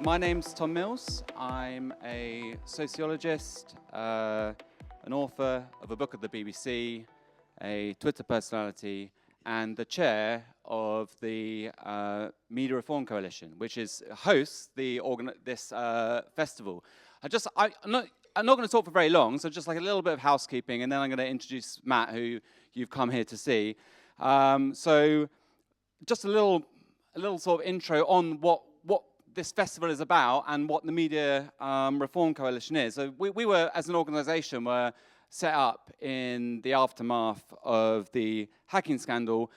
My name's Tom Mills. I'm a sociologist, an author of a book at the BBC, a Twitter personality, and the chair of the Media Reform Coalition, which hosts this festival. I'm not going to talk for very long, so just like a little bit of housekeeping, and then I'm going to introduce Matt, who you've come here to see. So just a little sort of intro on what this festival is about and what the Media Reform Coalition is. So we were, as an organisation, were set up in the aftermath of the hacking scandal,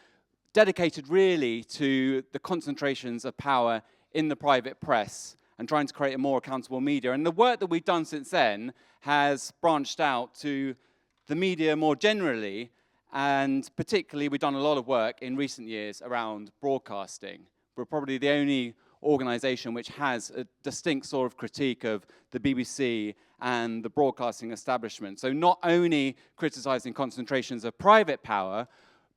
dedicated really to the concentrations of power in the private press and trying to create a more accountable media. And the work that we've done since then has branched out to the media more generally, and particularly we've done a lot of work in recent years around broadcasting. We're probably the only organisation which has a distinct sort of critique of the BBC and the broadcasting establishment. So not only criticising concentrations of private power,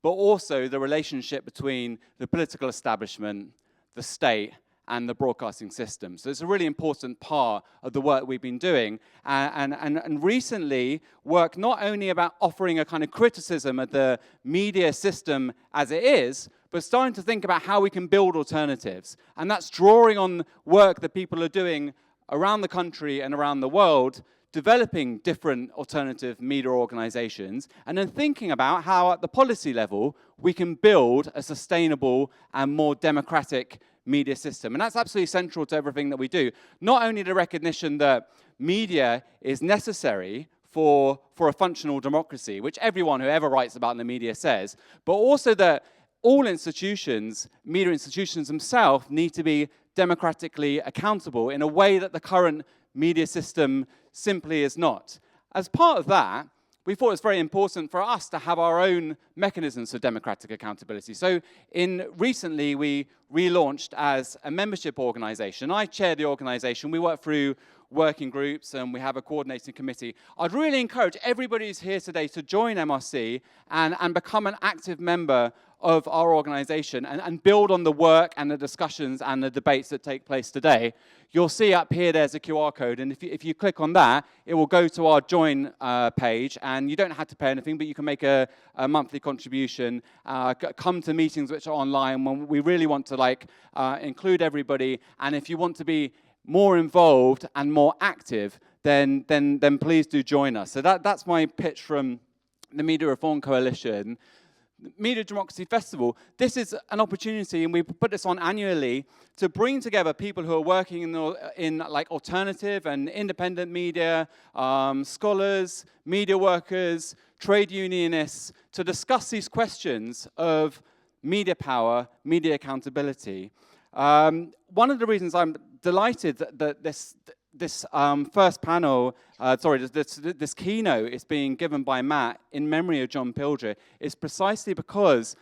but also the relationship between the political establishment, the state, and the broadcasting system. So it's a really important part of the work we've been doing. And recently, work not only about offering a kind of criticism of the media system as it is, but starting to think about how we can build alternatives. And that's drawing on work that people are doing around the country and around the world, developing different alternative media organizations, and then thinking about how at the policy level we can build a sustainable and more democratic media system. And that's absolutely central to everything that we do. Not only the recognition that media is necessary for a functional democracy, which everyone who ever writes about the media says, but also that all institutions, media institutions themselves, need to be democratically accountable in a way that the current media system simply is not. As part of that, we thought it was very important for us to have our own mechanisms for democratic accountability. So recently, we relaunched as a membership organization. I chair the organization. We work through working groups, and we have a coordinating committee. I'd really encourage everybody who's here today to join MRC and become an active member of our organization and build on the work and the discussions and the debates that take place today. You'll see up here there's a QR code, and if you click on that, it will go to our join page, and you don't have to pay anything, but you can make a monthly contribution, come to meetings which are online when we really want to include everybody, and if you want to be more involved and more active, then please do join us. So that's my pitch from the Media Reform Coalition. Media Democracy Festival, this is an opportunity, and we put this on annually, to bring together people who are working in alternative and independent media, scholars, media workers, trade unionists, to discuss these questions of media power, media accountability. One of the reasons I'm delighted that this first panel, this keynote is being given by Matt in memory of John Pilger is precisely because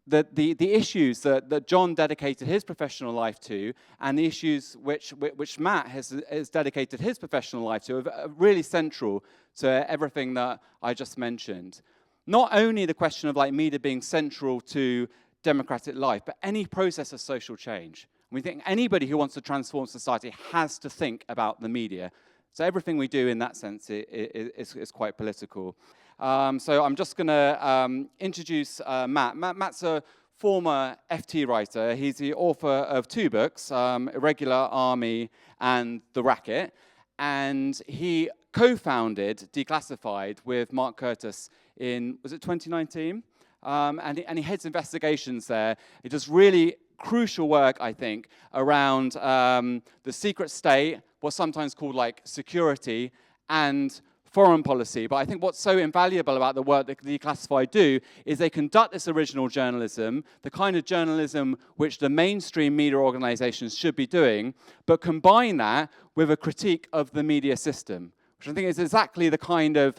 the issues that John dedicated his professional life to, and the issues which Matt has dedicated his professional life to, are really central to everything that I just mentioned. Not only the question of media being central to democratic life, but any process of social change. We think anybody who wants to transform society has to think about the media. So everything we do in that sense is quite political. So I'm just going to introduce Matt. Matt's a former FT writer. He's the author of 2 books, Irregular Army and The Racket. And he co-founded Declassified with Mark Curtis in, was it 2019? And he heads investigations there. He does really crucial work, I think, around the secret state, what's sometimes called security, and foreign policy. But I think what's so invaluable about the work that Declassified do is they conduct this original journalism, the kind of journalism which the mainstream media organizations should be doing, but combine that with a critique of the media system, which I think is exactly the kind of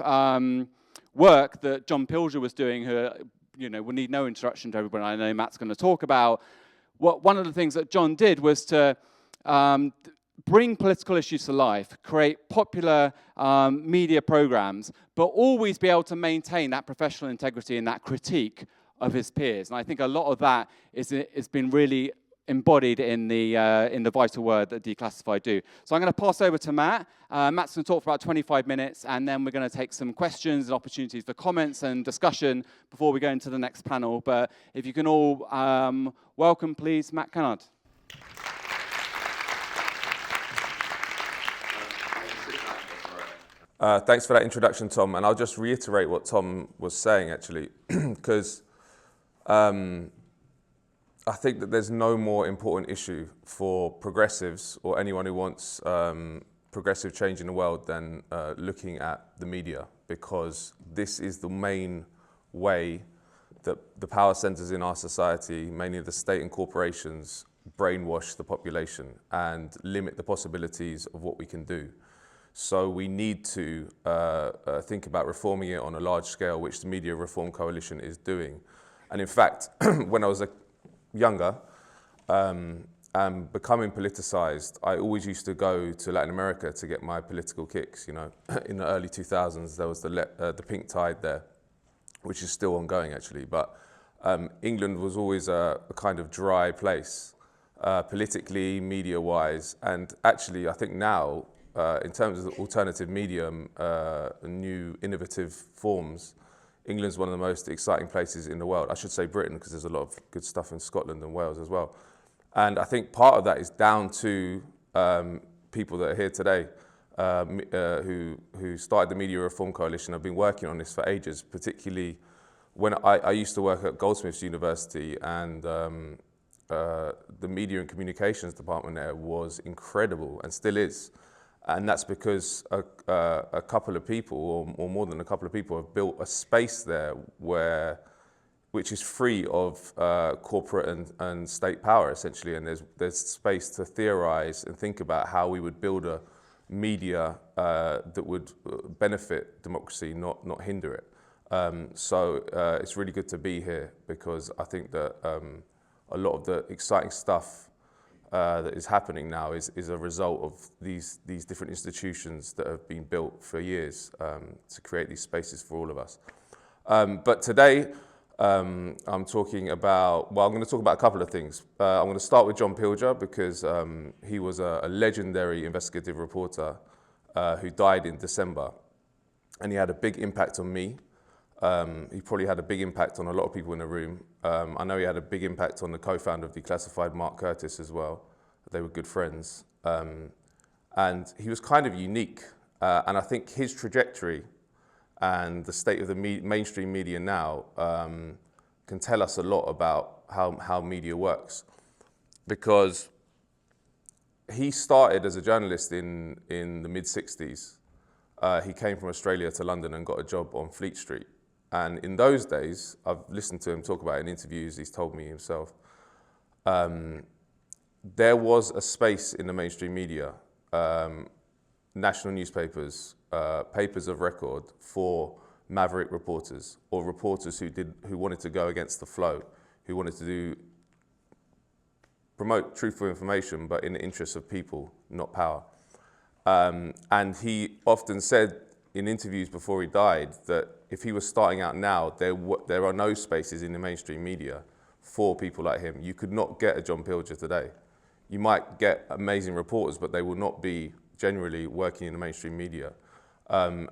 work that John Pilger was doing, who will need no introduction to everybody. I know Matt's going to talk about. One of the things that John did was to bring political issues to life, create popular media programs, but always be able to maintain that professional integrity and that critique of his peers. And I think a lot of that has been really embodied in the vital work that Declassified do. So I'm going to pass over to Matt. Matt's going to talk for about 25 minutes, and then we're going to take some questions and opportunities for comments and discussion before we go into the next panel. But if you can all welcome, please, Matt Kennard. Thanks for that introduction, Tom. And I'll just reiterate what Tom was saying, actually, because I think that there's no more important issue for progressives or anyone who wants progressive change in the world than looking at the media, because this is the main way that the power centers in our society, mainly the state and corporations, brainwash the population and limit the possibilities of what we can do. So we need to think about reforming it on a large scale, which the Media Reform Coalition is doing. And in fact, when I was younger and becoming politicized, I always used to go to Latin America to get my political kicks. You know, in the early 2000s, there was the pink tide there, which is still ongoing actually. But England was always a kind of dry place, politically, media-wise, and actually, I think now, in terms of the alternative medium, new innovative forms, England's one of the most exciting places in the world. I should say Britain, because there's a lot of good stuff in Scotland and Wales as well. And I think part of that is down to people that are here today who started the Media Reform Coalition. Have been working on this for ages, particularly when I used to work at Goldsmiths University, and the Media and Communications department there was incredible and still is. And that's because a couple of people, or more than a couple of people, have built a space there which is free of corporate and state power, essentially. And there's space to theorize and think about how we would build a media that would benefit democracy, not hinder it. So it's really good to be here, because I think that a lot of the exciting stuff that is happening now is a result of these different institutions that have been built for years to create these spaces for all of us. But today, I'm going to talk about a couple of things. I'm going to start with John Pilger, because he was a legendary investigative reporter who died in December, and he had a big impact on me. He probably had a big impact on a lot of people in the room. I know he had a big impact on the co-founder of Declassified, Mark Curtis, as well. They were good friends. And he was kind of unique. And I think his trajectory and the state of the mainstream media now can tell us a lot about how media works. Because he started as a journalist in the mid-60s. He came from Australia to London and got a job on Fleet Street. And in those days, I've listened to him talk about it in interviews, he's told me himself, there was a space in the mainstream media, national newspapers, papers of record, for maverick reporters, or reporters who wanted to go against the flow, who wanted to promote truthful information, but in the interests of people, not power. And he often said in interviews before he died that if he was starting out now, there are no spaces in the mainstream media for people like him. You could not get a John Pilger today. You might get amazing reporters, but they will not be generally working in the mainstream media. And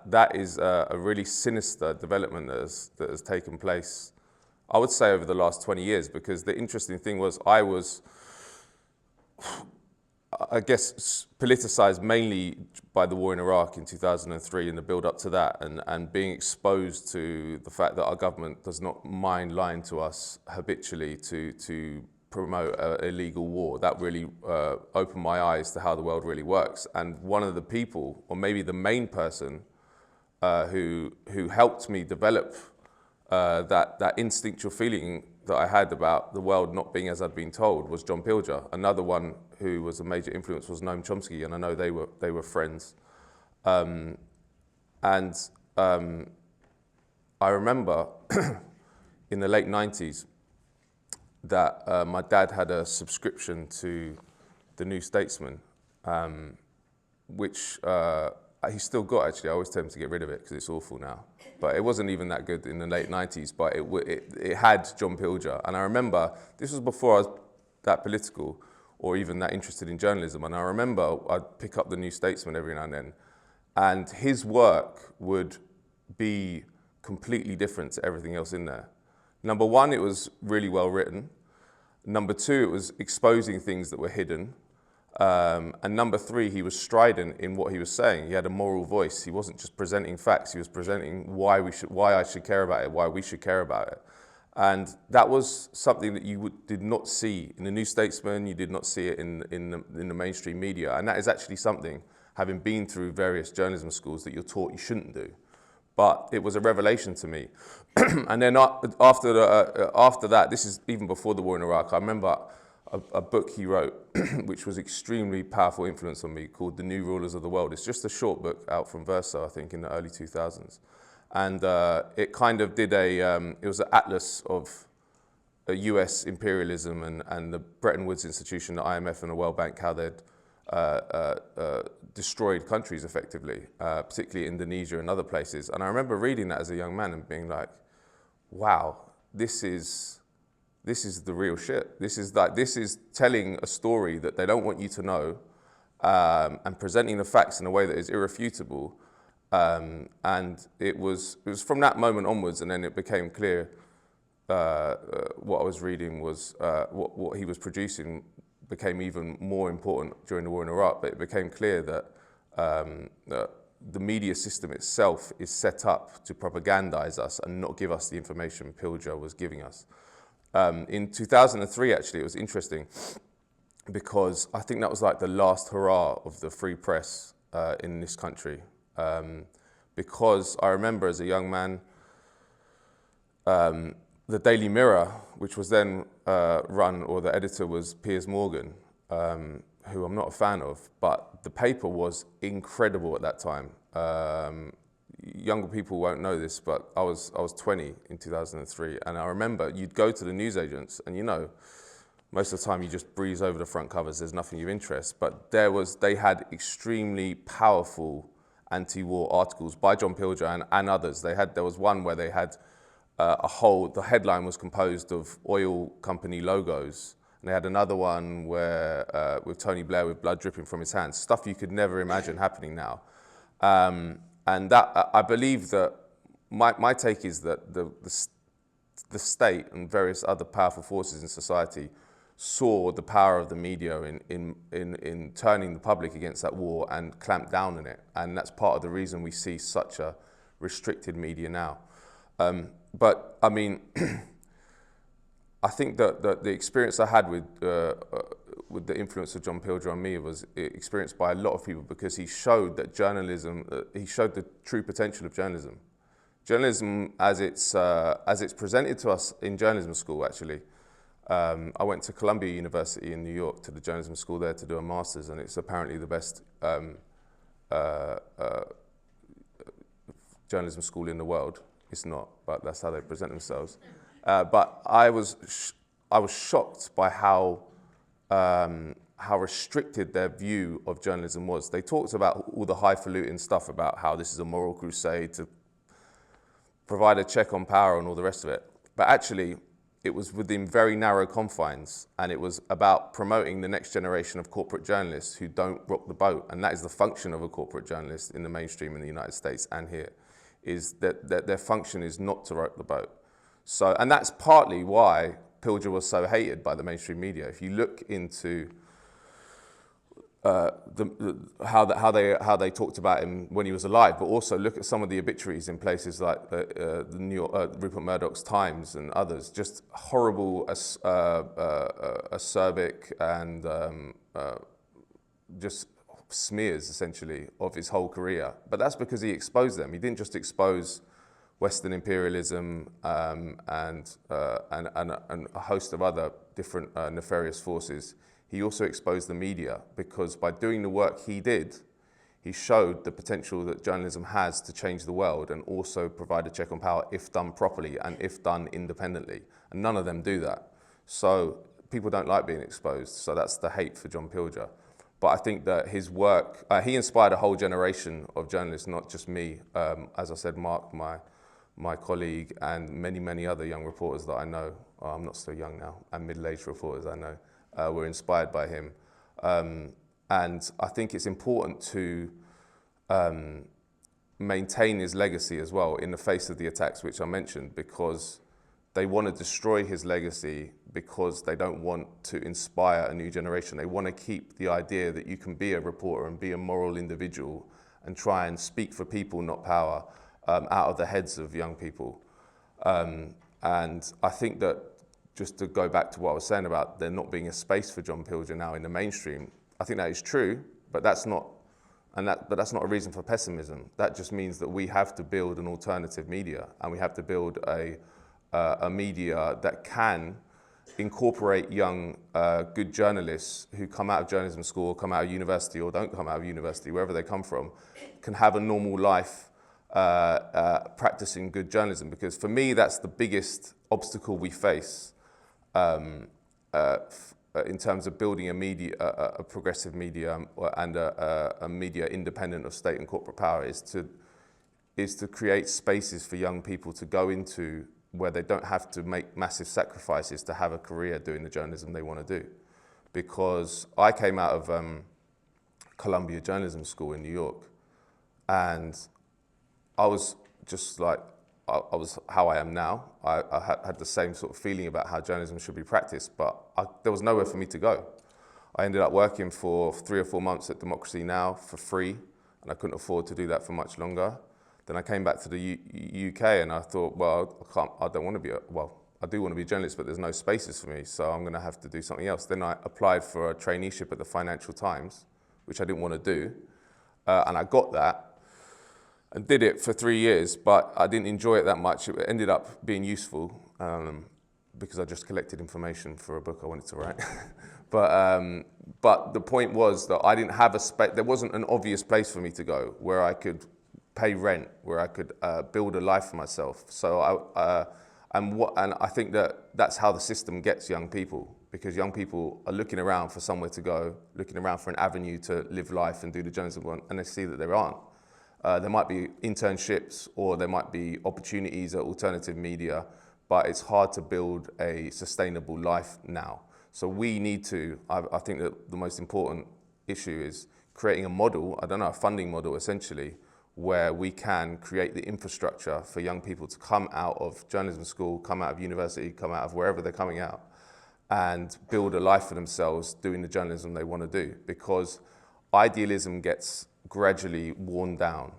that is a really sinister development that has taken place, I would say, over the last 20 years, because the interesting thing was I was, I guess, politicized mainly by the war in Iraq in 2003 and the build up to that, and being exposed to the fact that our government does not mind lying to us habitually to promote an illegal war. That really opened my eyes to how the world really works. And one of the people, or maybe the main person, who helped me develop that instinctual feeling that I had about the world not being as I'd been told, was John Pilger. Another one who was a major influence was Noam Chomsky, and I know they were friends. I remember in the late 90s that my dad had a subscription to the New Statesman, which he still got, actually. I always tell him to get rid of it because it's awful now. But it wasn't even that good in the late 90s, but it had John Pilger. And I remember, this was before I was that political or even that interested in journalism. And I remember I'd pick up the New Statesman every now and then, and his work would be completely different to everything else in there. Number one, it was really well written. Number two, it was exposing things that were hidden. And number three, he was strident in what he was saying. He had a moral voice. He wasn't just presenting facts. He was presenting why I should care about it, why we should care about it. And that was something that you did not see in the New Statesman. You did not see it in the mainstream media. And that is actually something, having been through various journalism schools, that you're taught you shouldn't do. But it was a revelation to me. And then after that, this is even before the war in Iraq, I remember a book he wrote, which was extremely powerful influence on me, called The New Rulers of the World. It's just a short book out from Verso, I think, in the early 2000s. And it kind of did it was an atlas of US imperialism and the Bretton Woods Institution, the IMF and the World Bank, how they'd destroyed countries effectively, particularly Indonesia and other places. And I remember reading that as a young man and being like, wow, this is the real shit. This is telling a story that they don't want you to know, and presenting the facts in a way that is irrefutable. And it was from that moment onwards, and then it became clear what I was reading was what he was producing became even more important during the war in Iraq. But it became clear that the media system itself is set up to propagandize us and not give us the information Pilger was giving us. In 2003, actually, it was interesting because I think that was like the last hurrah of the free press in this country. Because I remember as a young man, the Daily Mirror, which was then run, or the editor was Piers Morgan, who I'm not a fan of, but the paper was incredible at that time. Younger people won't know this, but I was 20 in 2003, and I remember you'd go to the newsagents, and most of the time you just breeze over the front covers. There's nothing of interest, but they had extremely powerful anti-war articles by John Pilger and others. There was one where they had the headline was composed of oil company logos, and they had another one where with Tony Blair with blood dripping from his hands, stuff you could never imagine happening now. And that, I believe that my take is that the state and various other powerful forces in society saw the power of the media in turning the public against that war and clamped down on it. And that's part of the reason we see such a restricted media now. But I mean, I think that the experience I had with the influence of John Pilger on me was experienced by a lot of people, because he showed that journalism, he showed the true potential of journalism. Journalism as it's presented to us in journalism school, actually. I went to Columbia University in New York, to the journalism school there, to do a master's, and it's apparently the best journalism school in the world. It's not, but that's how they present themselves. But I was shocked by how restricted their view of journalism was. They talked about all the highfalutin stuff about how this is a moral crusade to provide a check on power and all the rest of it. But actually, it was within very narrow confines, and it was about promoting the next generation of corporate journalists who don't rock the boat. And that is the function of a corporate journalist in the mainstream in the United States and here, is that their function is not to rock the boat. So, and that's partly why Pilger was so hated by the mainstream media. If you look into how they talked about him when he was alive, but also look at some of the obituaries in places like the New York, Rupert Murdoch's Times and others, just horrible, acerbic and just smears essentially of his whole career. But that's because he exposed them. He didn't just expose Western imperialism and a host of other different nefarious forces. He also exposed the media, because by doing the work he did, he showed the potential that journalism has to change the world and also provide a check on power if done properly and if done independently. And none of them do that. So people don't like being exposed. So that's the hate for John Pilger. But I think that his work, he inspired a whole generation of journalists, not just me. As I said, Mark, my colleague, and many, many other young reporters that I know. I'm not so young now, and middle-aged reporters I know. were inspired by him. And I think it's important to maintain his legacy as well in the face of the attacks which I mentioned, because they want to destroy his legacy because they don't want to inspire a new generation. They want to keep the idea that you can be a reporter and be a moral individual and try and speak for people, not power, out of the heads of young people. And I think that, just to go back to what I was saying about there not being a space for John Pilger now in the mainstream, I think that is true, but that's not a reason for pessimism. That just means that we have to build an alternative media, and we have to build a media that can incorporate young, good journalists who come out of journalism school, come out of university, or don't come out of university, wherever they come from, can have a normal life practicing good journalism. Because for me, that's the biggest obstacle we face in terms of building a media, a progressive media, and a media independent of state and corporate power, is to create spaces for young people to go into where they don't have to make massive sacrifices to have a career doing the journalism they want to do. Because I came out of Columbia Journalism School in New York, and I was just like, I was how I am now. I had the same sort of feeling about how journalism should be practiced, but there was nowhere for me to go. I ended up working for 3 or 4 months at Democracy Now! For free, and I couldn't afford to do that for much longer. Then I came back to the UK, and I thought, well, I do want to be a journalist, but there's no spaces for me, so I'm going to have to do something else. Then I applied for a traineeship at the Financial Times, which I didn't want to do, and I got that and did it for 3 years, but I didn't enjoy it that much. It ended up being useful because I just collected information for a book I wanted to write. But the point was that I didn't have there wasn't an obvious place for me to go where I could pay rent, where I could build a life for myself. So and I think that's how the system gets young people, because young people are looking around for somewhere to go, looking around for an avenue to live life and do the journalism one, and they see that there aren't. There might be internships, or there might be opportunities at alternative media, but it's hard to build a sustainable life now. So we need to, I think that the most important issue is creating a model, a funding model essentially, where we can create the infrastructure for young people to come out of journalism school, come out of university, come out of wherever they're coming out, and build a life for themselves doing the journalism they want to do. Because idealism gets gradually worn down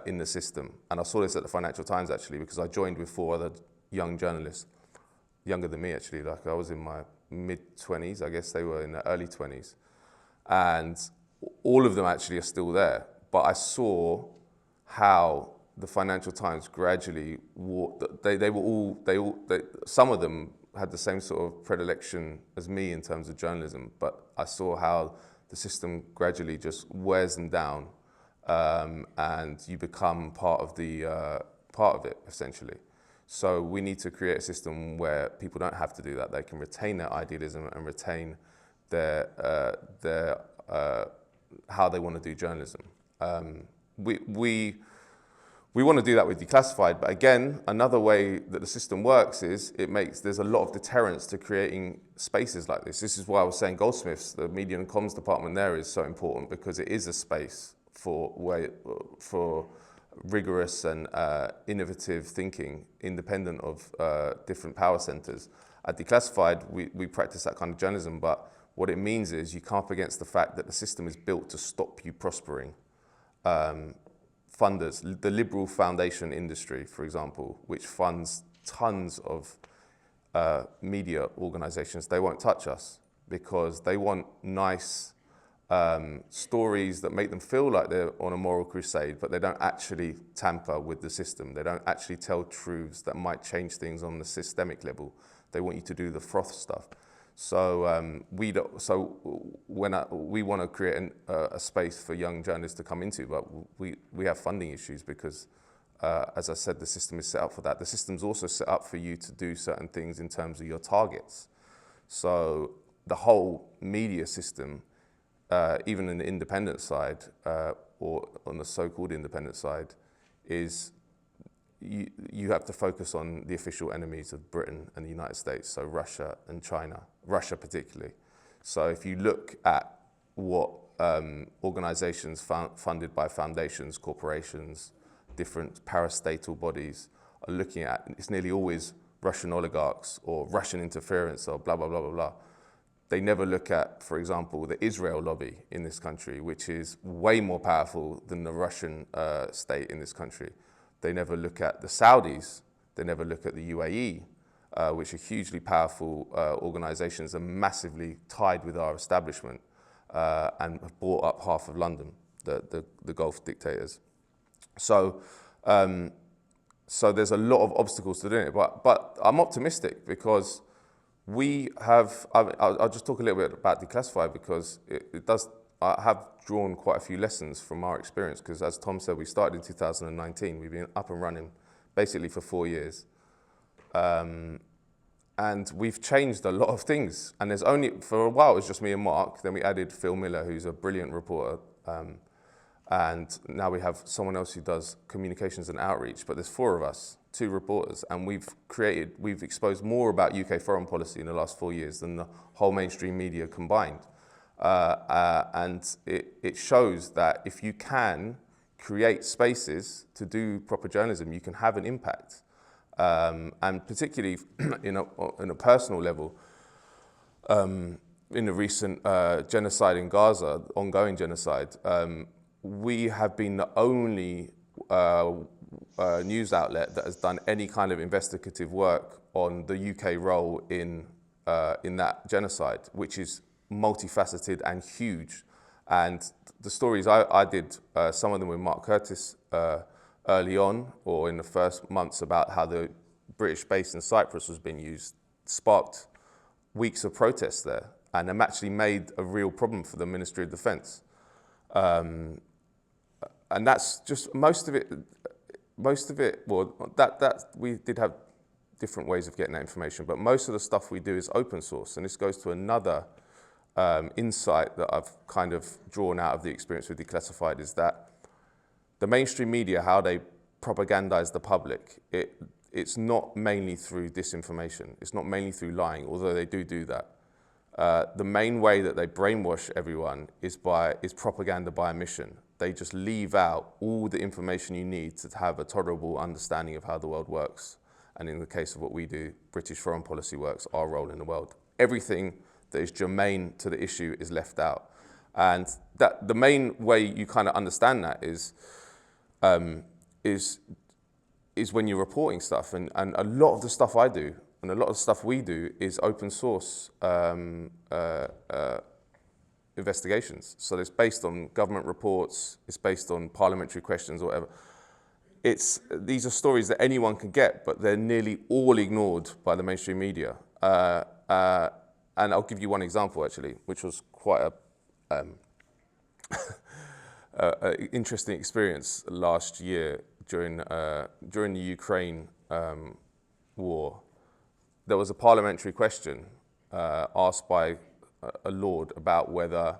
in the system. And I saw this at the Financial Times, actually, because I joined with 4 other young journalists, younger than me, actually. Like, I was in my mid-20s, I guess they were in their early 20s. And all of them actually are still there. But I saw how the Financial Times gradually, some of them had the same sort of predilection as me in terms of journalism, but I saw how the system gradually just wears them down, and you become part of it, essentially. So we need to create a system where people don't have to do that. They can retain their idealism and retain their how they want to do journalism. We want to do that with Declassified, but again, another way that the system works is there's a lot of deterrence to creating spaces like this. This is why I was saying Goldsmiths, the media and comms department there, is so important, because it is a space for rigorous and innovative thinking, independent of different power centers. At Declassified, we practice that kind of journalism, but what it means is you come up against the fact that the system is built to stop you prospering. Funders, the liberal foundation industry, for example, which funds tons of media organizations, they won't touch us because they want nice stories that make them feel like they're on a moral crusade, but they don't actually tamper with the system. They don't actually tell truths that might change things on the systemic level. They want you to do the froth stuff. So we want to create a space for young journalists to come into, but we have funding issues because, as I said, the system is set up for that. The system's also set up for you to do certain things in terms of your targets. So the whole media system, even in the independent side, or on the so-called independent side, is you have to focus on the official enemies of Britain and the United States, so Russia and China, Russia particularly. So if you look at what organizations funded by foundations, corporations, different parastatal bodies are looking at, it's nearly always Russian oligarchs or Russian interference or blah, blah, blah, blah, blah. They never look at, for example, the Israel lobby in this country, which is way more powerful than the Russian state in this country. They never look at the Saudis. They never look at the UAE, which are hugely powerful organizations and massively tied with our establishment and have bought up half of London, the Gulf dictators. So there's a lot of obstacles to doing it, but I'm optimistic because we have, I'll just talk a little bit about Declassified because I have drawn quite a few lessons from our experience because as Tom said, we started in 2019. We've been up and running basically for 4 years. And we've changed a lot of things. And there's only, for a while, it was just me and Mark. Then we added Phil Miller, who's a brilliant reporter. And now we have someone else who does communications and outreach. But there's 4 of us, 2 reporters. And we've exposed more about UK foreign policy in the last 4 years than the whole mainstream media combined. And it shows that if you can create spaces to do proper journalism, you can have an impact. And particularly in a personal level, in the recent genocide in Gaza, ongoing genocide, we have been the only news outlet that has done any kind of investigative work on the UK role in that genocide, which is multifaceted and huge. And the stories I did, some of them with Mark Curtis early on, or in the first months about how the British base in Cyprus was being used, sparked weeks of protests there, and have actually made a real problem for the Ministry of Defence. And that's just most of it. Well, that we did have different ways of getting that information, but most of the stuff we do is open source, and this goes to another insight that I've kind of drawn out of the experience with Declassified is that the mainstream media, how they propagandize the public, it's not mainly through disinformation. It's not mainly through lying, although they do that. The main way that they brainwash everyone is propaganda by omission. They just leave out all the information you need to have a tolerable understanding of how the world works. And in the case of what we do, British foreign policy works, our role in the world. Everything that is germane to the issue is left out. And that the main way you kind of understand that is when you're reporting stuff. And a lot of the stuff I do and a lot of the stuff we do is open source investigations. So it's based on government reports, it's based on parliamentary questions or whatever. These are stories that anyone can get, but they're nearly all ignored by the mainstream media. And I'll give you one example, actually, which was quite a interesting experience last year during the Ukraine war. There was a parliamentary question asked by a lord about whether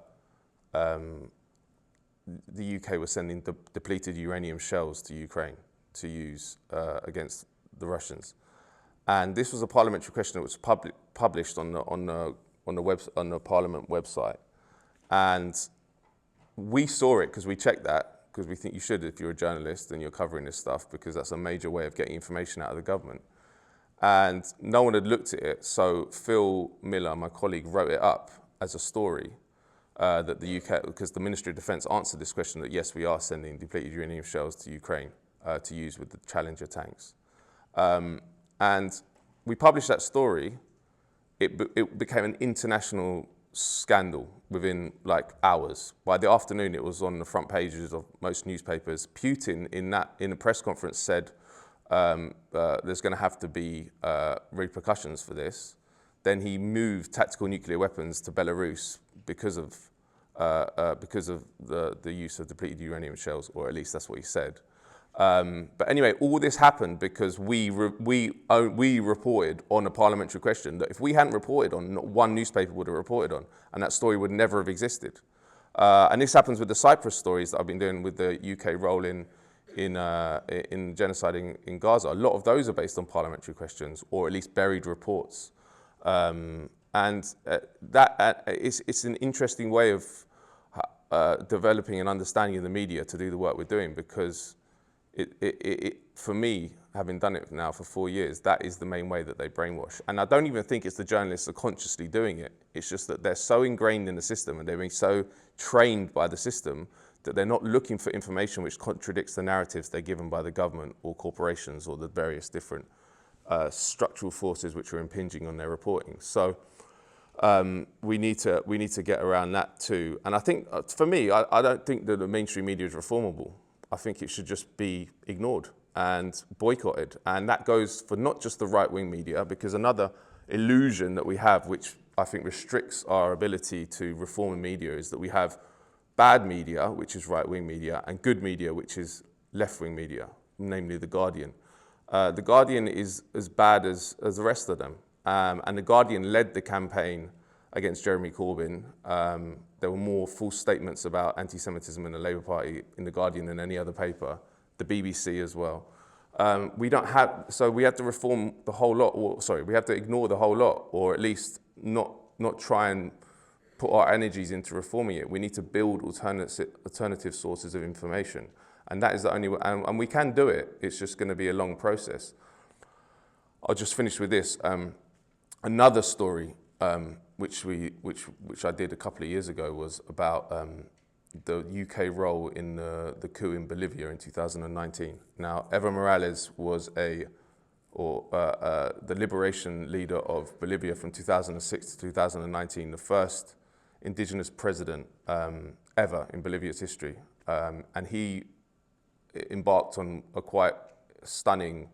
the UK was sending depleted uranium shells to Ukraine to use against the Russians. And this was a parliamentary question that was published on the Parliament website. And we saw it because we checked that, because we think you should if you're a journalist and you're covering this stuff, because that's a major way of getting information out of the government. And no one had looked at it, so Phil Miller, my colleague, wrote it up as a story that the UK, because the Ministry of Defence answered this question that yes, we are sending depleted uranium shells to Ukraine to use with the Challenger tanks. And we published that story. It became an international scandal within like hours. By the afternoon, it was on the front pages of most newspapers. Putin, in a press conference, said there's going to have to be repercussions for this. Then he moved tactical nuclear weapons to Belarus because of the use of depleted uranium shells, or at least that's what he said. But anyway, all this happened because we reported on a parliamentary question that if we hadn't reported on, not one newspaper would have reported on, and that story would never have existed. And this happens with the Cyprus stories that I've been doing with the UK role in genocide in Gaza. A lot of those are based on parliamentary questions, or at least buried reports. And And it's an interesting way of developing and understanding the media to do the work we're doing, because for me, having done it now for 4 years, that is the main way that they brainwash. And I don't even think it's the journalists are consciously doing it. It's just that they're so ingrained in the system and they're being so trained by the system that they're not looking for information which contradicts the narratives they're given by the government or corporations or the various different structural forces which are impinging on their reporting. So we need to get around that too. And I think, for me, I don't think that the mainstream media is reformable. I think it should just be ignored and boycotted. And that goes for not just the right-wing media, because another illusion that we have, which I think restricts our ability to reform the media, is that we have bad media, which is right-wing media, and good media, which is left-wing media, namely The Guardian. The Guardian is as bad as the rest of them. And The Guardian led the campaign against Jeremy Corbyn. There were more false statements about anti-Semitism in the Labour Party in The Guardian than any other paper, the BBC as well. So we had to reform the whole lot, we had to ignore the whole lot, or at least not try and put our energies into reforming it. We need to build alternative sources of information. And that is the only way, and we can do it. It's just going to be a long process. I'll just finish with this. Another story, which I did a couple of years ago, was about the UK role in the coup in Bolivia in 2019. Now, Evo Morales was the liberation leader of Bolivia from 2006 to 2019, the first indigenous president ever in Bolivia's history. And he embarked on a quite stunning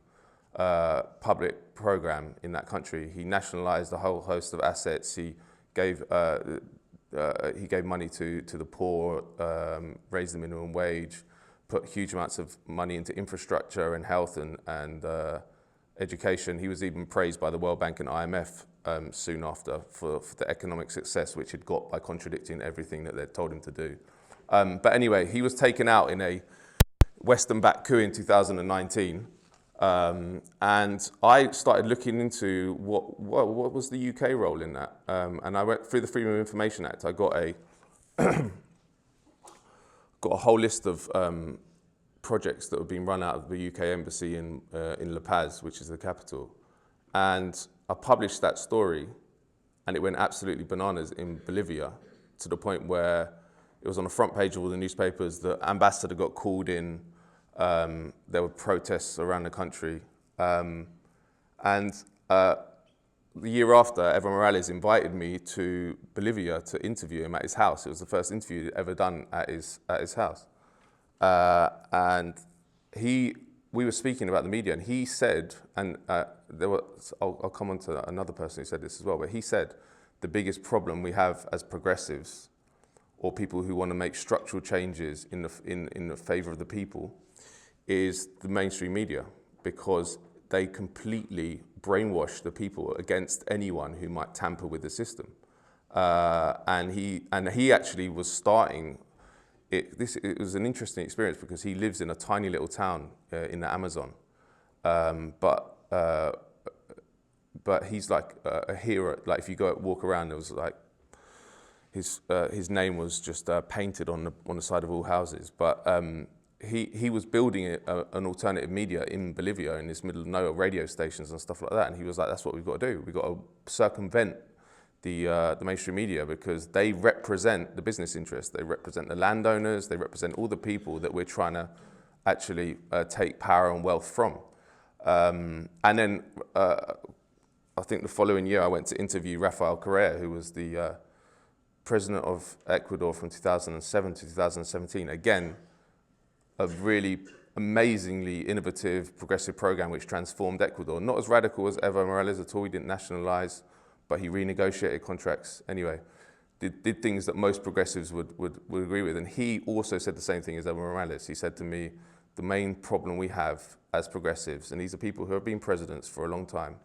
public program in that country. He nationalized a whole host of assets. He gave money to the poor, raised the minimum wage, put huge amounts of money into infrastructure and health and education. He was even praised by the World Bank and IMF soon after for the economic success which he'd got by contradicting everything that they'd told him to do. But anyway, he was taken out in a Western-backed coup in 2019. And I started looking into what was the UK role in that. And I went through the Freedom of Information Act. I got a whole list of projects that were being run out of the UK embassy in La Paz, which is the capital. And I published that story, and it went absolutely bananas in Bolivia, to the point where it was on the front page of all the newspapers. The ambassador got called in. There were protests around the country. The year after, Evo Morales invited me to Bolivia to interview him at his house. It was the first interview ever done at his house. We were speaking about the media, and he said, I'll come on to another person who said this as well, but he said the biggest problem we have as progressives, or people who want to make structural changes in the favor of the people, is the mainstream media, because they completely brainwash the people against anyone who might tamper with the system. And he actually was starting it. It was an interesting experience, because he lives in a tiny little town in the Amazon, but he's like a hero. Like, if you walk around, there was like his name was just painted on the side of all houses. But he was building an alternative media in Bolivia, in this middle of nowhere, radio stations and stuff like that. And he was like, that's what we've got to do. We've got to circumvent the mainstream media, because they represent the business interests. They represent the landowners. They represent all the people that we're trying to actually take power and wealth from. And then I think the following year, I went to interview Rafael Correa, who was the president of Ecuador from 2007 to 2017. Again, a really amazingly innovative, progressive program which transformed Ecuador. Not as radical as Evo Morales at all. He didn't nationalize, but he renegotiated contracts anyway. Did things that most progressives would agree with. And he also said the same thing as Evo Morales. He said to me, the main problem we have as progressives, and these are people who have been presidents for a long time,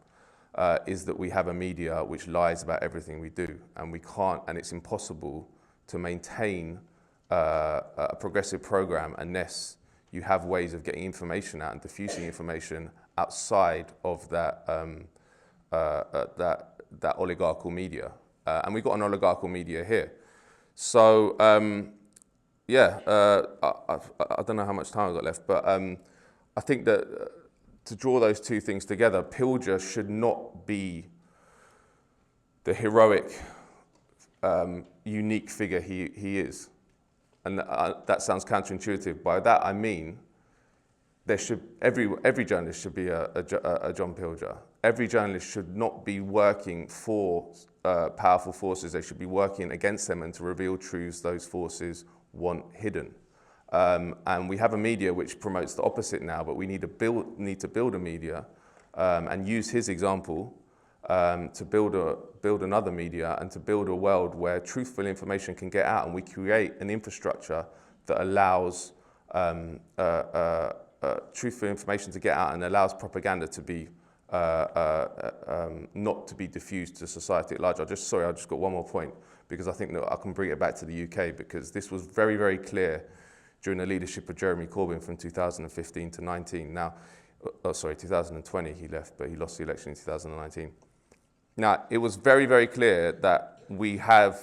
is that we have a media which lies about everything we do, and we can't, and it's impossible to maintain a progressive program unless you have ways of getting information out and diffusing information outside of that that oligarchical media. And we've got an oligarchical media here. So, I don't know how much time I've got left, but I think that to draw those two things together, Pilger should not be the heroic, unique figure he is. And that sounds counterintuitive. By that I mean, every journalist should be a John Pilger. Every journalist should not be working for powerful forces. They should be working against them and to reveal truths those forces want hidden. And we have a media which promotes the opposite now, but we need to build a media and use his example to build another media and to build a world where truthful information can get out, and we create an infrastructure that allows truthful information to get out and allows propaganda to be not to be diffused to society at large. I just got one more point, because I think that I can bring it back to the UK, because this was very, very clear during the leadership of Jeremy Corbyn from 2015 to 19. Now, 2020 he left, but he lost the election in 2019. Now, it was very, very clear that we had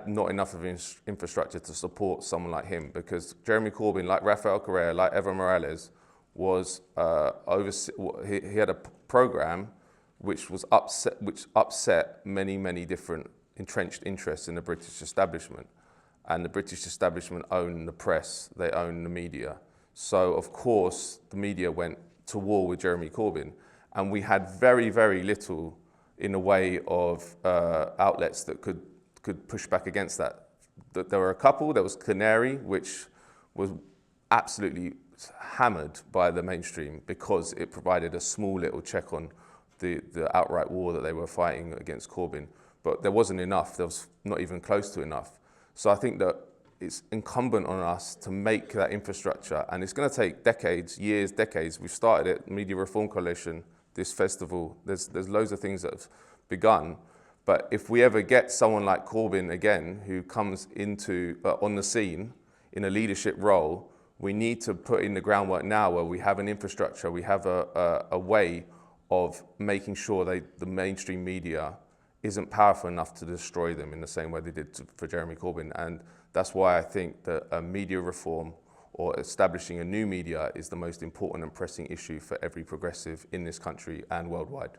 not enough of infrastructure to support someone like him, because Jeremy Corbyn, like Rafael Correa, like Evo Morales, was he had a program which upset many, many different entrenched interests in the British establishment. And the British establishment own the press, they own the media. So of course the media went to war with Jeremy Corbyn, and we had very, very little in the way of outlets that could push back against that. There were a couple. There was Canary, which was absolutely hammered by the mainstream because it provided a small little check on the outright war that they were fighting against Corbyn. But there wasn't enough. There was not even close to enough. So I think that it's incumbent on us to make that infrastructure, and it's going to take decades, years, decades. We've started it, Media Reform Coalition, this festival. There's loads of things that have begun. But if we ever get someone like Corbyn again, who comes into on the scene in a leadership role, we need to put in the groundwork now, where we have an infrastructure, we have a way of making sure the mainstream media isn't powerful enough to destroy them in the same way they did for Jeremy Corbyn. And that's why I think that media reform or establishing a new media is the most important and pressing issue for every progressive in this country and worldwide.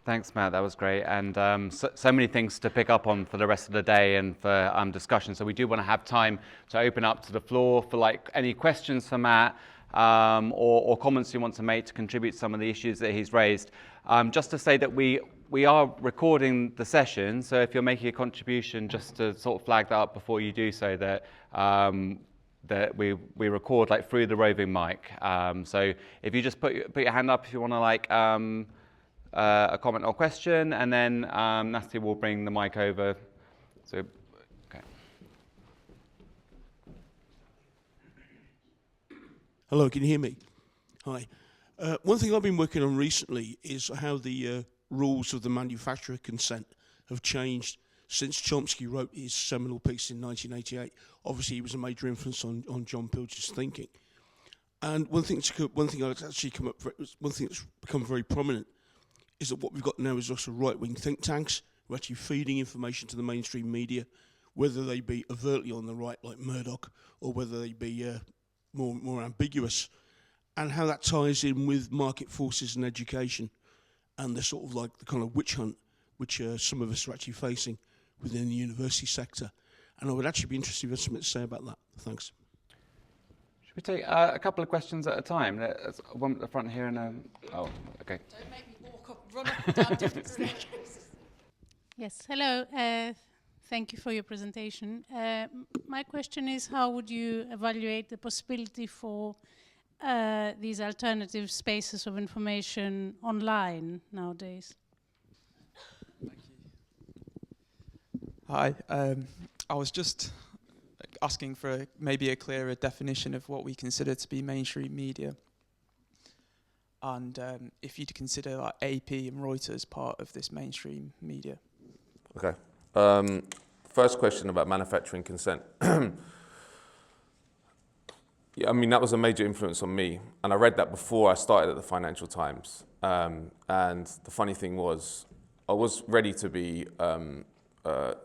Thanks, Matt. That was great. And so many things to pick up on for the rest of the day and for discussion. So we do want to have time to open up to the floor for any questions for Matt or comments you want to make to contribute some of the issues that he's raised. Just to say that we are recording the session. So if you're making a contribution, just to sort of flag that up before you do so, that that we record through the roving mic. So if you just put your hand up if you want to a comment or question, and then Natalie will bring the mic over. So, okay. Hello, can you hear me? Hi. One thing I've been working on recently is how the rules of the manufacturer consent have changed since Chomsky wrote his seminal piece in 1988. Obviously, he was a major influence on John Pilger's thinking. And one thing that's become very prominent is that what we've got now is also right-wing think tanks who are actually feeding information to the mainstream media, whether they be overtly on the right, like Murdoch, or whether they be more ambiguous, and how that ties in with market forces and education, and the sort of the kind of witch hunt which some of us are actually facing within the university sector. And I would actually be interested if you have something to say about that. Thanks. Should we take a couple of questions at a time? There's one at the front here and oh, okay. Don't make me run up and down different staircases. Yes, hello. Thank you for your presentation. My question is, how would you evaluate the possibility for these alternative spaces of information online nowadays? Thank you. Hi. I was just asking for maybe a clearer definition of what we consider to be mainstream media. And if you'd consider AP and Reuters part of this mainstream media. Okay. First question about manufacturing consent. Yeah, I mean, that was a major influence on me. And I read that before I started at the Financial Times. And the funny thing was, I was ready to be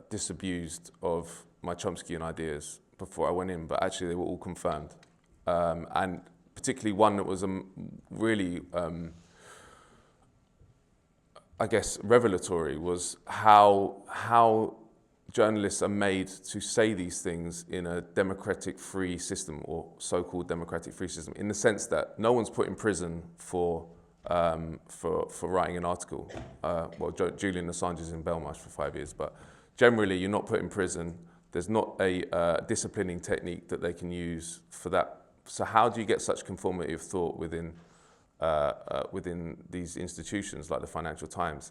disabused of my Chomskyan ideas before I went in, but actually they were all confirmed. And particularly one that was really, I guess, revelatory was how journalists are made to say these things in a democratic free system, or so-called democratic free system, in the sense that no one's put in prison for writing an article. Well, Julian Assange is in Belmarsh for 5 years, but generally you're not put in prison. There's not a disciplining technique that they can use for that. So how do you get such conformity of thought within these institutions like the Financial Times?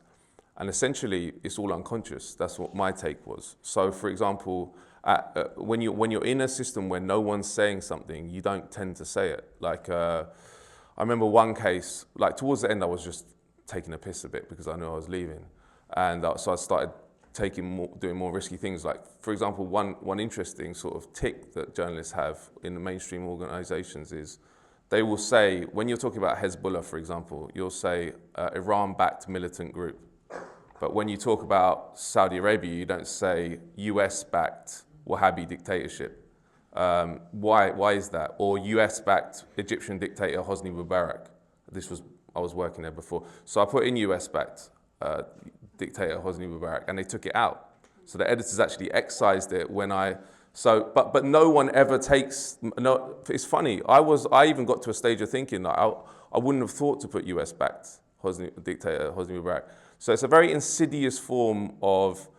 And essentially, it's all unconscious. That's what my take was. So, for example, when you're in a system where no one's saying something, you don't tend to say it. Like, I remember one case, like towards the end, I was just taking a piss a bit because I knew I was leaving. And so I started doing more risky things. Like, for example, one interesting sort of tick that journalists have in the mainstream organizations is they will say, when you're talking about Hezbollah, for example, you'll say Iran-backed militant group. But when you talk about Saudi Arabia, you don't say US-backed Wahhabi dictatorship. Why is that? Or US-backed Egyptian dictator Hosni Mubarak. I was working there before. So I put in US-backed dictator Hosni Mubarak, and they took it out. So the editors actually excised it when but no one ever takes, no, it's funny, I even got to a stage of thinking that I wouldn't have thought to put US-backed dictator Hosni Mubarak. So it's a very insidious form of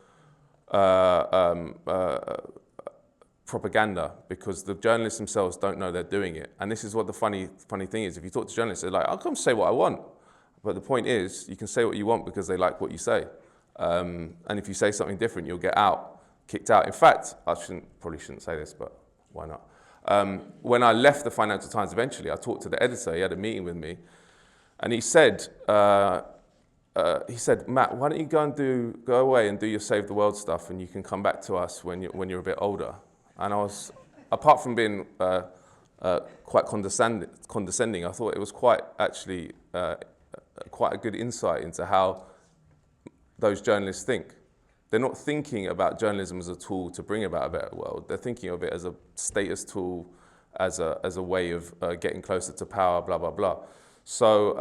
propaganda, because the journalists themselves don't know they're doing it. And this is what the funny thing is. If you talk to journalists, they're like, I'll come say what I want. But the point is, you can say what you want because they like what you say. And if you say something different, you'll get kicked out. In fact, probably shouldn't say this, but why not? When I left the Financial Times eventually, I talked to the editor. He had a meeting with me. And he said, Matt, why don't you go away and do your Save the World stuff, and you can come back to us when you're a bit older. And I was, apart from being quite condescending, I thought it was quite a good insight into how those journalists think. They're not thinking about journalism as a tool to bring about a better world. They're thinking of it as a status tool, as a way of getting closer to power, blah, blah, blah. So,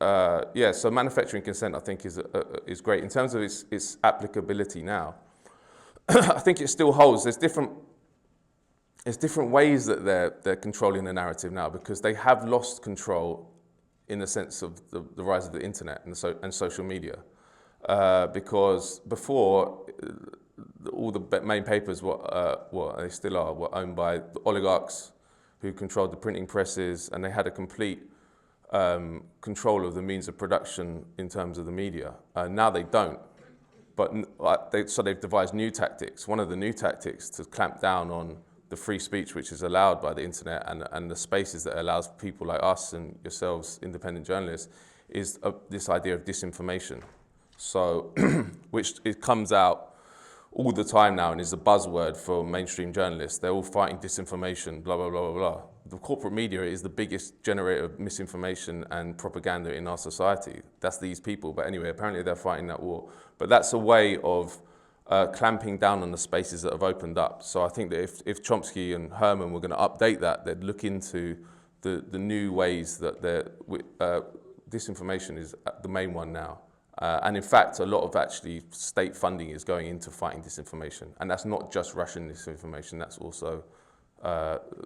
so manufacturing consent, I think, is great. In terms of its applicability now, I think it still holds. There's different ways that they're controlling the narrative now, because they have lost control in the sense of the rise of the internet and social media. Because before, all the main papers they still are, were owned by the oligarchs who controlled the printing presses, and they had a complete control of the means of production in terms of the media. Now they don't. But so they've devised new tactics. One of the new tactics to clamp down on the free speech which is allowed by the internet and the spaces that allows people like us and yourselves, independent journalists, is this idea of disinformation. So, which it comes out all the time now and is a buzzword for mainstream journalists. They're all fighting disinformation, blah, blah, blah, blah, blah. The corporate media is the biggest generator of misinformation and propaganda in our society. That's these people. But anyway, apparently they're fighting that war. But that's a way of clamping down on the spaces that have opened up. So I think that if Chomsky and Herman were going to update that, they'd look into the new ways that disinformation is the main one now. And in fact, a lot of actually state funding is going into fighting disinformation. And that's not just Russian disinformation, that's also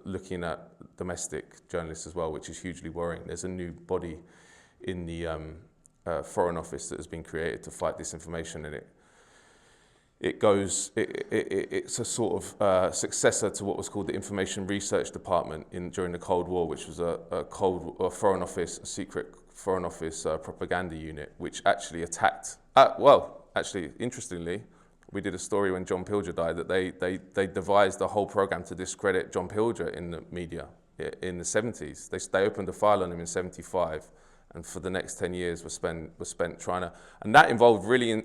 looking at domestic journalists as well, which is hugely worrying. There's a new body in the Foreign Office that has been created to fight disinformation, and it's a sort of successor to what was called the Information Research Department during the Cold War, which was a Foreign Office, a secret Foreign Office propaganda unit, which actually attacked, interestingly, we did a story when John Pilger died that they devised a whole program to discredit John Pilger in the media in the 70s. They opened a file on him in 75, and for the next 10 years was spent trying to, and that involved really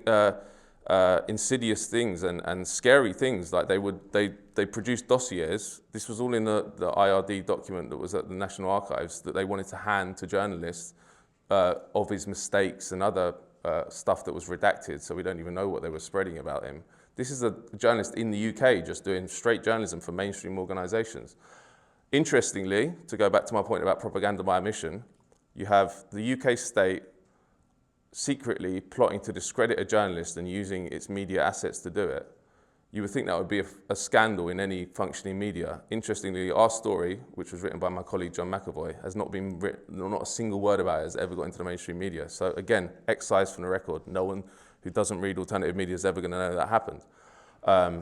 insidious things and scary things. Like they produced dossiers. This was all in the IRD document that was at the National Archives that they wanted to hand to journalists of his mistakes and other stuff that was redacted, so we don't even know what they were spreading about him. This is a journalist in the UK just doing straight journalism for mainstream organisations. Interestingly, to go back to my point about propaganda by omission, you have the UK state secretly plotting to discredit a journalist and using its media assets to do it. You would think that would be a scandal in any functioning media. Interestingly, our story, which was written by my colleague John McAvoy, has not been written, not a single word about it has ever got into the mainstream media. So again, excised from the record. No one who doesn't read alternative media is ever going to know that happened.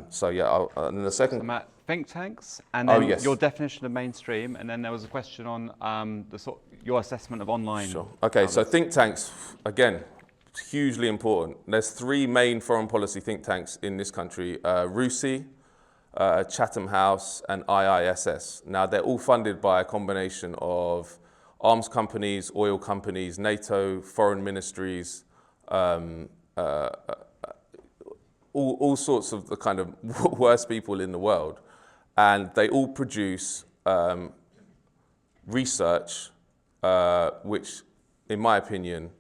So yeah, and then the second... So Matt, think tanks, and then yes. your definition of mainstream, and then there was a question on your assessment of online. Sure. Okay, so think tanks, again, hugely important. There's three main foreign policy think tanks in this country, RUSI, Chatham House, and IISS. Now, they're all funded by a combination of arms companies, oil companies, NATO, foreign ministries, all sorts of the kind of worst people in the world. And they all produce research which, in my opinion,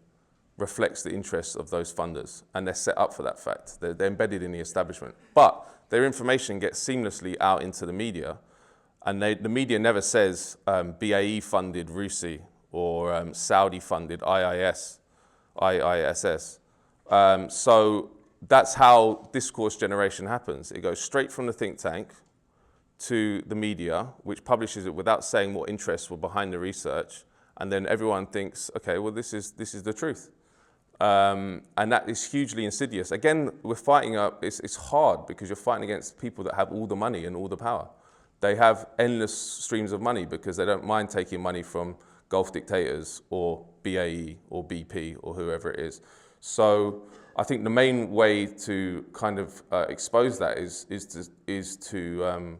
reflects the interests of those funders, and they're set up for that fact. They're embedded in the establishment. But their information gets seamlessly out into the media, and the media never says BAE-funded RUSI or Saudi-funded IISS. So that's how discourse generation happens. It goes straight from the think tank to the media, which publishes it without saying what interests were behind the research, and then everyone thinks, okay, well, this is the truth. And that is hugely insidious. Again, we're fighting it's hard because you're fighting against people that have all the money and all the power. They have endless streams of money because they don't mind taking money from Gulf dictators or BAE or BP or whoever it is. So I think the main way to kind of expose that is to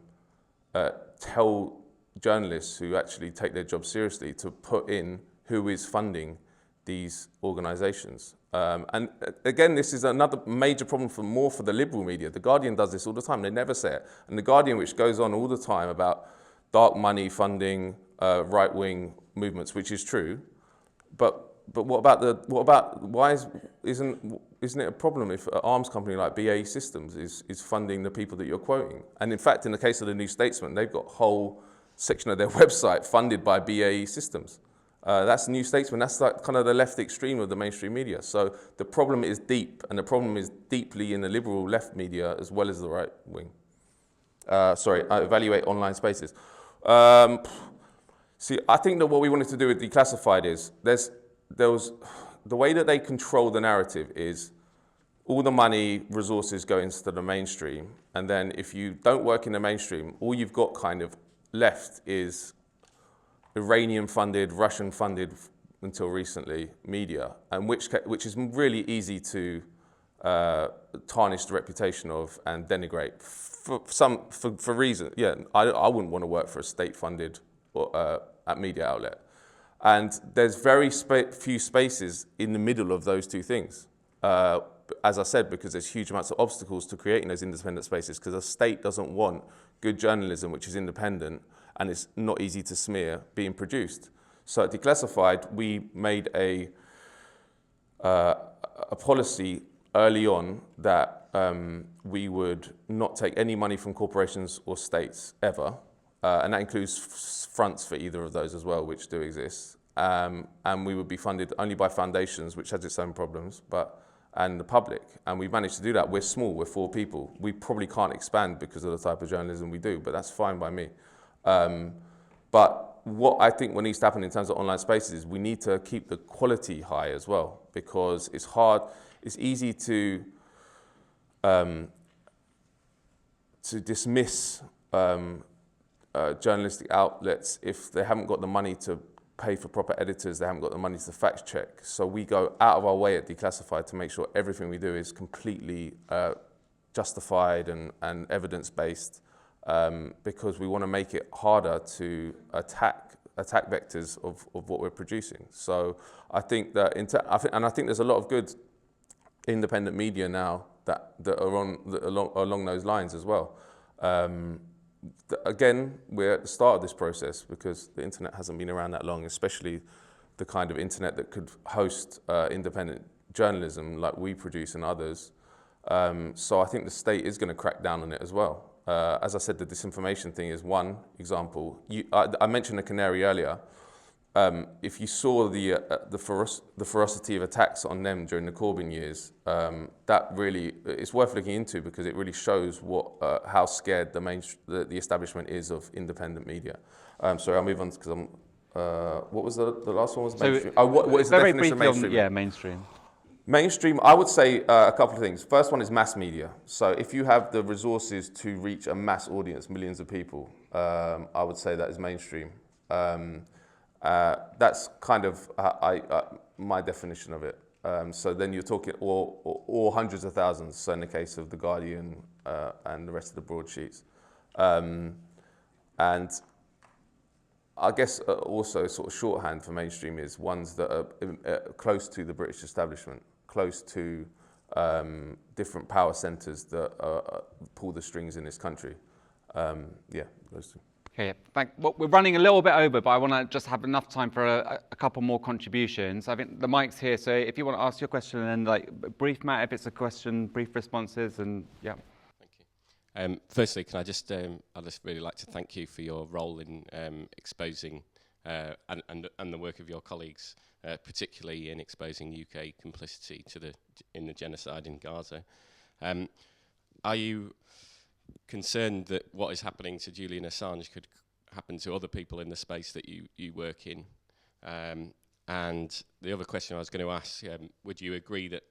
tell journalists who actually take their job seriously to put in who is funding these organisations. And again, this is another major problem for the liberal media. The Guardian does this all the time. They never say it. And the Guardian, which goes on all the time about dark money funding right-wing movements, which is true. But why isn't it a problem if an arms company like BAE Systems is funding the people that you're quoting? And in fact, in the case of the New Statesman, they've got a whole section of their website funded by BAE Systems. That's New Statesman. That's like kind of the left extreme of the mainstream media. So the problem is deep, and the problem is deeply in the liberal left media as well as the right wing. Evaluate online spaces. See, I think that what we wanted to do with Declassified is the way that they control the narrative is all the money, resources go into the mainstream, and then if you don't work in the mainstream, all you've got kind of left is Iranian-funded, Russian-funded, until recently, media, and which is really easy to tarnish the reputation of and denigrate for reason. Yeah, I wouldn't want to work for a state-funded media outlet, and there's very few spaces in the middle of those two things. As I said, because there's huge amounts of obstacles to creating those independent spaces, because the state doesn't want good journalism, which is independent, and it's not easy to smear, being produced. So at Declassified, we made a policy early on that we would not take any money from corporations or states ever, and that includes fronts for either of those as well, which do exist. And we would be funded only by foundations, which has its own problems, and the public. And we've managed to do that. We're small, we're 4 people. We probably can't expand because of the type of journalism we do, but that's fine by me. But what I think what needs to happen in terms of online spaces is we need to keep the quality high as well, because it's hard, it's easy to dismiss journalistic outlets if they haven't got the money to pay for proper editors, they haven't got the money to fact check. So we go out of our way at Declassified to make sure everything we do is completely justified and evidence-based, because we want to make it harder to attack vectors of what we're producing. So I think that, I think there's a lot of good independent media now that are along those lines as well. Again, we're at the start of this process because the internet hasn't been around that long, especially the kind of internet that could host independent journalism like we produce and others. So I think the state is going to crack down on it as well. As I said, the disinformation thing is one example. I mentioned the Canary earlier. If you saw the ferocity of attacks on them during the Corbyn years, that really, it's worth looking into because it really shows how scared the establishment is of independent media. Sorry, I'll move on because I'm. What was the last one? Was mainstream? What is the definition of mainstream? Yeah, mainstream. Mainstream, I would say a couple of things. First one is mass media. So if you have the resources to reach a mass audience, millions of people, I would say that is mainstream. That's kind of my definition of it. So then you're talking or hundreds of thousands, so in the case of The Guardian and the rest of the broadsheets. And I guess also sort of shorthand for mainstream is ones that are close to the British establishment, close to different power centres that pull the strings in this country. Yeah, those two. Okay, well, we're running a little bit over, but I want to just have enough time for a couple more contributions. I think the mic's here, so if you want to ask your question and then brief, Matt, if it's a question, brief responses, and yeah. Thank you. Firstly, can I just, I'd just really like to thank you for your role in exposing and the work of your colleagues, particularly in exposing UK complicity in the genocide in Gaza. Are you concerned that what is happening to Julian Assange could happen to other people in the space that you work in? And the other question I was going to ask, would you agree that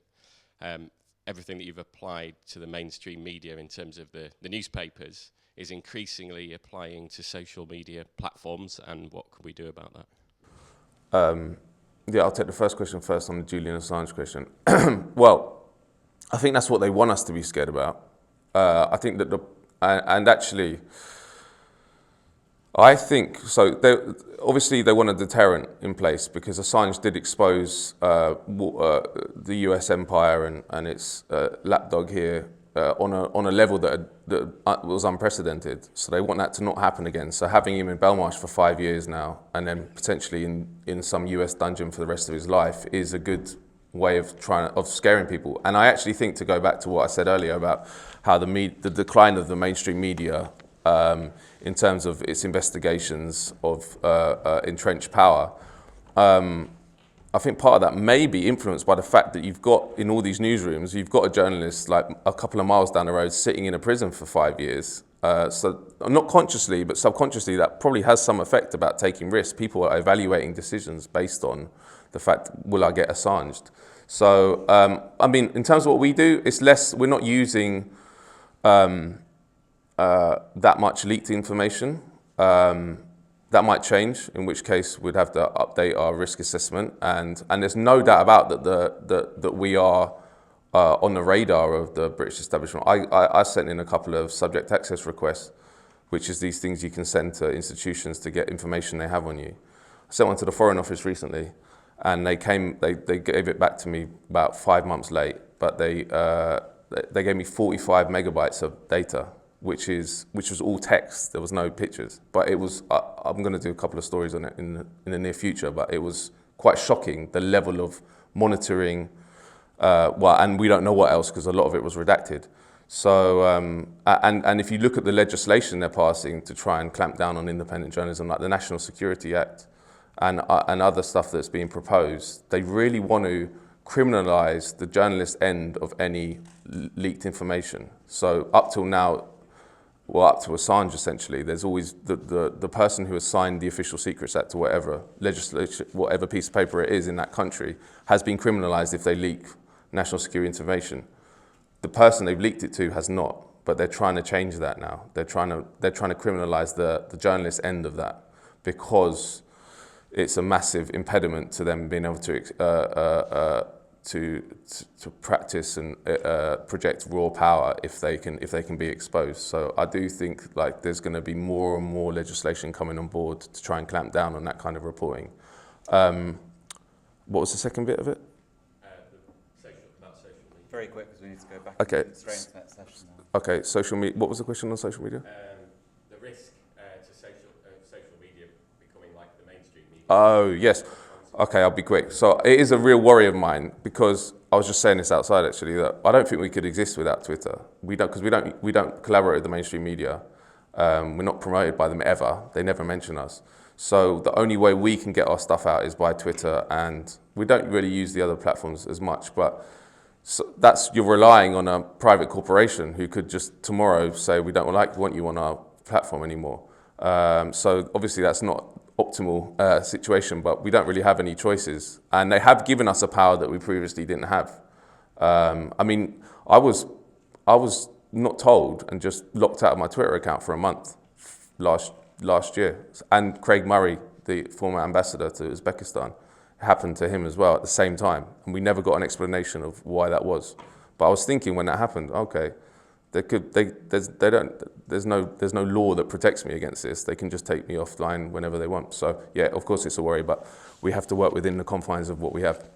everything that you've applied to the mainstream media in terms of the newspapers is increasingly applying to social media platforms, and what could we do about that? Yeah, I'll take the first question first on the Julian Assange question. Well, I think that's what they want us to be scared about. I think that I think, so obviously they want a deterrent in place because Assange did expose the US empire and its lapdog here on a level that was unprecedented. So they want that to not happen again. So having him in Belmarsh for 5 years now and then potentially in some US dungeon for the rest of his life is a good way of scaring people. And I actually think, to go back to what I said earlier about how the decline of the mainstream media in terms of its investigations of entrenched power, I think part of that may be influenced by the fact that you've got, in all these newsrooms, you've got a journalist like a couple of miles down the road sitting in a prison for 5 years. So not consciously, but subconsciously, that probably has some effect about taking risks. People are evaluating decisions based on the fact, will I get Assanged? So, I mean, in terms of what we do, it's less, we're not using that much leaked information. That might change, in which case we'd have to update our risk assessment. And there's no doubt about that we are on the radar of the British establishment. I sent in a couple of subject access requests, which is these things you can send to institutions to get information they have on you. I sent one to the Foreign Office recently, and they gave it back to me about 5 months late, but they gave me 45 megabytes of data, which was all text. There was no pictures, but it was. I'm going to do a couple of stories on it in the near future, but it was quite shocking, the level of monitoring. And we don't know what else because a lot of it was redacted. So, and if you look at the legislation they're passing to try and clamp down on independent journalism, like the National Security Act and other stuff that's being proposed, they really want to criminalise the journalist end of any leaked information. So up till now, well, up to Assange essentially, there's always the person who has signed the Official Secrets Act or whatever legislation, whatever piece of paper it is in that country, has been criminalised if they leak national security information. The person they've leaked it to has not, but they're trying to change that now. They're trying to criminalise the journalist end of that because it's a massive impediment to them being able to practice and project raw power if they can be exposed. So I do think like there's going to be more and more legislation coming on board to try and clamp down on that kind of reporting. What was the second bit of it? very quick because we need to go back Okay. straight into that session now. Okay, social media. What was the question on social media? The risk to social media becoming like the mainstream media. Oh, yes. Okay, I'll be quick. So it is a real worry of mine because I was just saying this outside actually, that I don't think we could exist without Twitter. We don't, because we don't collaborate with the mainstream media. We're not promoted by them ever. They never mention us. So the only way we can get our stuff out is by Twitter, and we don't really use the other platforms as much. But so you're relying on a private corporation who could just tomorrow say we don't want you on our platform anymore. So obviously that's not optimal situation, but we don't really have any choices, and they have given us a power that we previously didn't have. I mean, I was not told and just locked out of my Twitter account for a month last year, and Craig Murray, the former ambassador to Uzbekistan, it happened to him as well at the same time, and we never got an explanation of why that was. But I was thinking when that happened, okay, there's no law that protects me against this. They can just take me offline whenever they want. So yeah, of course it's a worry, but we have to work within the confines of what we have.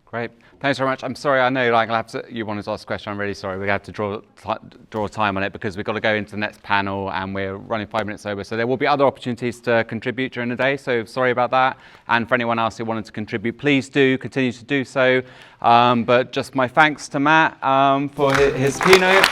Great. Thanks very much. I'm sorry, I know you wanted to ask a question. I'm really sorry. We have to draw time on it because we've got to go into the next panel and we're running 5 minutes over. So there will be other opportunities to contribute during the day. So sorry about that. And for anyone else who wanted to contribute, please do continue to do so. But just my thanks to Matt for his keynote.